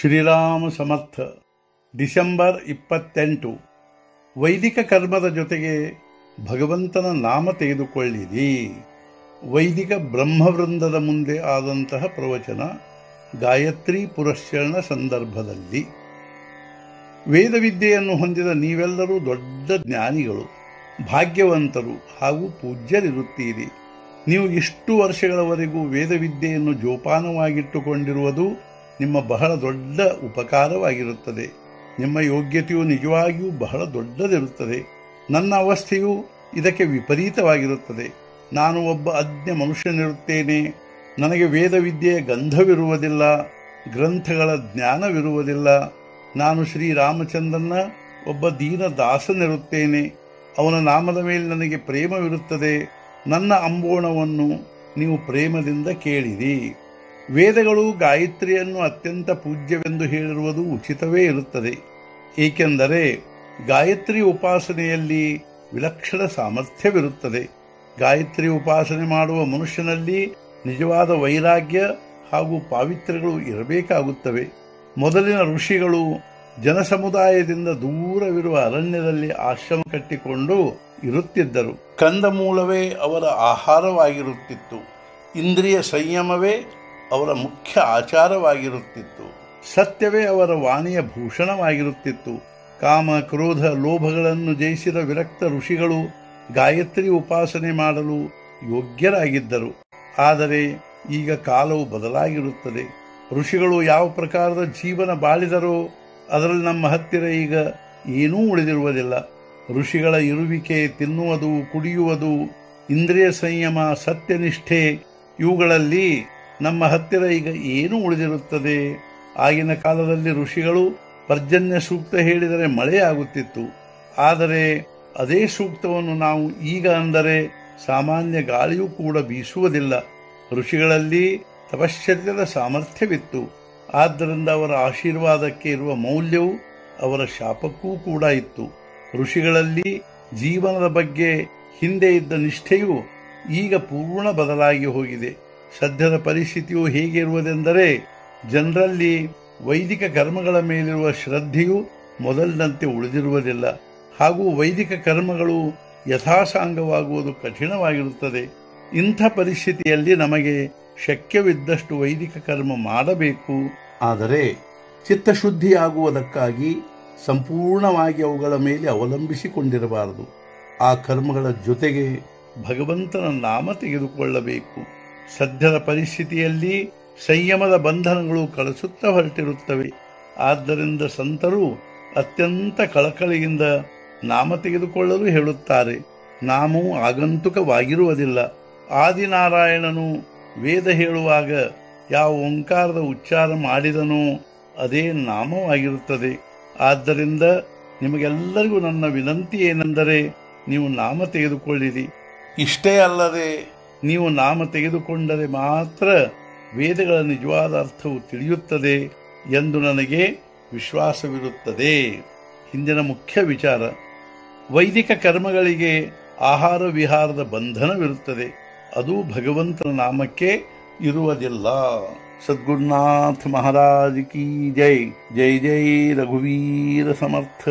ಶ್ರೀರಾಮ ಸಮರ್ಥ. December 28. ವೈದಿಕ ಕರ್ಮದ ಜೊತೆಗೆ ಭಗವಂತನ ನಾಮ ತೆಗೆದುಕೊಳ್ಳಿರಿ. ವೈದಿಕ ಬ್ರಹ್ಮವೃಂದದ ಮುಂದೆ ಆದಂತಹ ಪ್ರವಚನ ಗಾಯತ್ರಿ ಪುರಸ್ಕರಣ ಸಂದರ್ಭದಲ್ಲಿ. ವೇದವಿದ್ಯೆಯನ್ನು ಹೊಂದಿದ ನೀವೆಲ್ಲರೂ ದೊಡ್ಡ ಜ್ಞಾನಿಗಳು, ಭಾಗ್ಯವಂತರು ಹಾಗೂ ಪೂಜ್ಯರಿರುತ್ತೀರಿ. ನೀವು ಇಷ್ಟು ವರ್ಷಗಳವರೆಗೂ ವೇದವಿದ್ಯೆಯನ್ನು ಜೋಪಾನವಾಗಿಟ್ಟುಕೊಂಡಿರುವುದು ನಿಮ್ಮ ಬಹಳ ದೊಡ್ಡ ಉಪಕಾರವಾಗಿರುತ್ತದೆ. ನಿಮ್ಮ ಯೋಗ್ಯತೆಯು ನಿಜವಾಗಿಯೂ ಬಹಳ ದೊಡ್ಡದಿರುತ್ತದೆ. ನನ್ನ ಅವಸ್ಥೆಯು ಇದಕ್ಕೆ ವಿಪರೀತವಾಗಿರುತ್ತದೆ. ನಾನು ಒಬ್ಬ ಅಜ್ಞ ಮನುಷ್ಯನಿರುತ್ತೇನೆ. ನನಗೆ ವೇದವಿದ್ಯೆಯ ಗಂಧವಿರುವುದಿಲ್ಲ, ಗ್ರಂಥಗಳ ಜ್ಞಾನವಿರುವುದಿಲ್ಲ. ನಾನು ಶ್ರೀರಾಮಚಂದ್ರನ ಒಬ್ಬ ದೀನ ದಾಸನಿರುತ್ತೇನೆ. ಅವನ ನಾಮದ ಮೇಲೆ ನನಗೆ ಪ್ರೇಮವಿರುತ್ತದೆ. ನನ್ನ ಅಂಬೋಣವನ್ನು ನೀವು ಪ್ರೇಮದಿಂದ ಕೇಳಿರಿ. ವೇದಗಳು ಗಾಯತ್ರಿಯನ್ನು ಅತ್ಯಂತ ಪೂಜ್ಯವೆಂದು ಹೇಳಿರುವುದು ಉಚಿತವೇ ಇರುತ್ತದೆ. ಏಕೆಂದರೆ ಗಾಯತ್ರಿ ಉಪಾಸನೆಯಲ್ಲಿ ವಿಲಕ್ಷಣ ಸಾಮರ್ಥ್ಯವಿರುತ್ತದೆ. ಗಾಯತ್ರಿ ಉಪಾಸನೆ ಮಾಡುವ ಮನುಷ್ಯನಲ್ಲಿ ನಿಜವಾದ ವೈರಾಗ್ಯ ಹಾಗೂ ಪಾವಿತ್ರ್ಯಗಳು ಇರಬೇಕಾಗುತ್ತವೆ. ಮೊದಲಿನ ಋಷಿಗಳು ಜನಸಮುದಾಯದಿಂದ ದೂರವಿರುವ ಅರಣ್ಯದಲ್ಲಿ ಆಶ್ರಮ ಕಟ್ಟಿಕೊಂಡು ಇರುತ್ತಿದ್ದರು. ಕಂದಮೂಲವೇ ಅವರ ಆಹಾರವಾಗಿರುತ್ತಿತ್ತು. ಇಂದ್ರಿಯ ಸಂಯಮವೇ ಅವರ ಮುಖ್ಯ ಆಚಾರವಾಗಿರುತ್ತಿತ್ತು. ಸತ್ಯವೇ ಅವರ ವಾಣಿಯ ಭೂಷಣವಾಗಿರುತ್ತಿತ್ತು. ಕಾಮ, ಕ್ರೋಧ, ಲೋಭಗಳನ್ನು ಜಯಿಸಿದ ವಿರಕ್ತ ಋಷಿಗಳು ಗಾಯತ್ರಿ ಉಪಾಸನೆ ಮಾಡಲು ಯೋಗ್ಯರಾಗಿದ್ದರು. ಆದರೆ ಈಗ ಕಾಲವು ಬದಲಾಗಿರುತ್ತದೆ. ಋಷಿಗಳು ಯಾವ ಪ್ರಕಾರದ ಜೀವನ ಬಾಳಿದರೋ ಅದರಲ್ಲಿ ನಮ್ಮ ಹತ್ತಿರ ಈಗ ಏನೂ ಉಳಿದಿರುವುದಿಲ್ಲ. ಋಷಿಗಳ ಇರುವಿಕೆ, ತಿನ್ನುವುದು, ಕುಡಿಯುವುದು, ಇಂದ್ರಿಯ ಸಂಯಮ, ಸತ್ಯನಿಷ್ಠೆ ಇವುಗಳಲ್ಲಿ ನಮ್ಮ ಹತ್ತಿರ ಈಗ ಏನು ಉಳಿದಿರುತ್ತದೆ? ಆಗಿನ ಕಾಲದಲ್ಲಿ ಋಷಿಗಳು ಪರ್ಜನ್ಯ ಸೂಕ್ತ ಹೇಳಿದರೆ ಮಳೆಯಾಗುತ್ತಿತ್ತು. ಆದರೆ ಅದೇ ಸೂಕ್ತವನ್ನು ನಾವು ಈಗ ಅಂದರೆ ಸಾಮಾನ್ಯ ಗಾಳಿಯೂ ಕೂಡ ಬೀಸುವುದಿಲ್ಲ. ಋಷಿಗಳಲ್ಲಿ ತಪಶ್ಚರ್ಯದ ಸಾಮರ್ಥ್ಯವಿತ್ತು. ಆದ್ದರಿಂದ ಅವರ ಆಶೀರ್ವಾದಕ್ಕೆ ಇರುವ ಮೌಲ್ಯವು ಅವರ ಶಾಪಕ್ಕೂ ಕೂಡ ಇತ್ತು. ಋಷಿಗಳಲ್ಲಿ ಜೀವನದ ಬಗ್ಗೆ ಹಿಂದೆ ಇದ್ದ ನಿಷ್ಠೆಯು ಈಗ ಪೂರ್ಣ ಬದಲಾಗಿ ಹೋಗಿದೆ. ಸದ್ಯದ ಪರಿಸ್ಥಿತಿಯು ಹೇಗಿರುವುದೆಂದರೆ ಜನರಲ್ಲಿ ವೈದಿಕ ಕರ್ಮಗಳ ಮೇಲಿರುವ ಶ್ರದ್ಧೆಯು ಮೊದಲಿನಂತೆ ಉಳಿದಿರುವುದಿಲ್ಲ. ಹಾಗೂ ವೈದಿಕ ಕರ್ಮಗಳು ಯಥಾಸಾಂಗವಾಗುವುದು ಕಠಿಣವಾಗಿರುತ್ತದೆ. ಇಂಥ ಪರಿಸ್ಥಿತಿಯಲ್ಲಿ ನಮಗೆ ಶಕ್ಯವಿದ್ದಷ್ಟು ವೈದಿಕ ಕರ್ಮ ಮಾಡಬೇಕು. ಆದರೆ ಚಿತ್ತಶುದ್ಧಿಯಾಗುವುದಕ್ಕಾಗಿ ಸಂಪೂರ್ಣವಾಗಿ ಅವುಗಳ ಮೇಲೆ ಅವಲಂಬಿಸಿಕೊಂಡಿರಬಾರದು. ಆ ಕರ್ಮಗಳ ಜೊತೆಗೆ ಭಗವಂತನ ನಾಮ ತೆಗೆದುಕೊಳ್ಳಬೇಕು. ಸದ್ಯದ ಪರಿಸ್ಥಿತಿಯಲ್ಲಿ ಸಂಯಮದ ಬಂಧನಗಳು ಕಳಿಸುತ್ತಾ ಹೊರಟಿರುತ್ತವೆ. ಆದ್ದರಿಂದ ಸಂತರು ಅತ್ಯಂತ ಕಳಕಳಿಯಿಂದ ನಾಮ ತೆಗೆದುಕೊಳ್ಳಲು ಹೇಳುತ್ತಾರೆ. ನಾಮವು ಆಗಂತುಕವಾಗಿರುವುದಿಲ್ಲ. ಆದಿನಾರಾಯಣನು ವೇದ ಹೇಳುವಾಗ ಯಾವ ಓಂಕಾರದ ಉಚ್ಚಾರ ಮಾಡಿದನೋ ಅದೇ ನಾಮವಾಗಿರುತ್ತದೆ. ಆದ್ದರಿಂದ ನಿಮಗೆಲ್ಲರಿಗೂ ನನ್ನ ವಿನಂತಿ ಏನೆಂದರೆ ನೀವು ನಾಮ ತೆಗೆದುಕೊಳ್ಳಿರಿ. ಇಷ್ಟೇ ಅಲ್ಲದೆ ನೀವು ನಾಮ ತೆಗೆದುಕೊಂಡರೆ ಮಾತ್ರ ವೇದಗಳ ನಿಜವಾದ ಅರ್ಥವು ತಿಳಿಯುತ್ತದೆ ಎಂದು ನನಗೆ ವಿಶ್ವಾಸವಿರುತ್ತದೆ. ಹಿಂದಿನ ಮುಖ್ಯ ವಿಚಾರ, ವೈದಿಕ ಕರ್ಮಗಳಿಗೆ ಆಹಾರ ವಿಹಾರದ ಬಂಧನವಿರುತ್ತದೆ. ಅದು ಭಗವಂತನ ನಾಮಕ್ಕೆ ಇರುವುದಿಲ್ಲ. ಸದ್ಗುರುನಾಥ ಮಹಾರಾಜ್ ಕಿ ಜೈ. ಜೈ ಜೈ ರಘುವೀರ ಸಮರ್ಥ.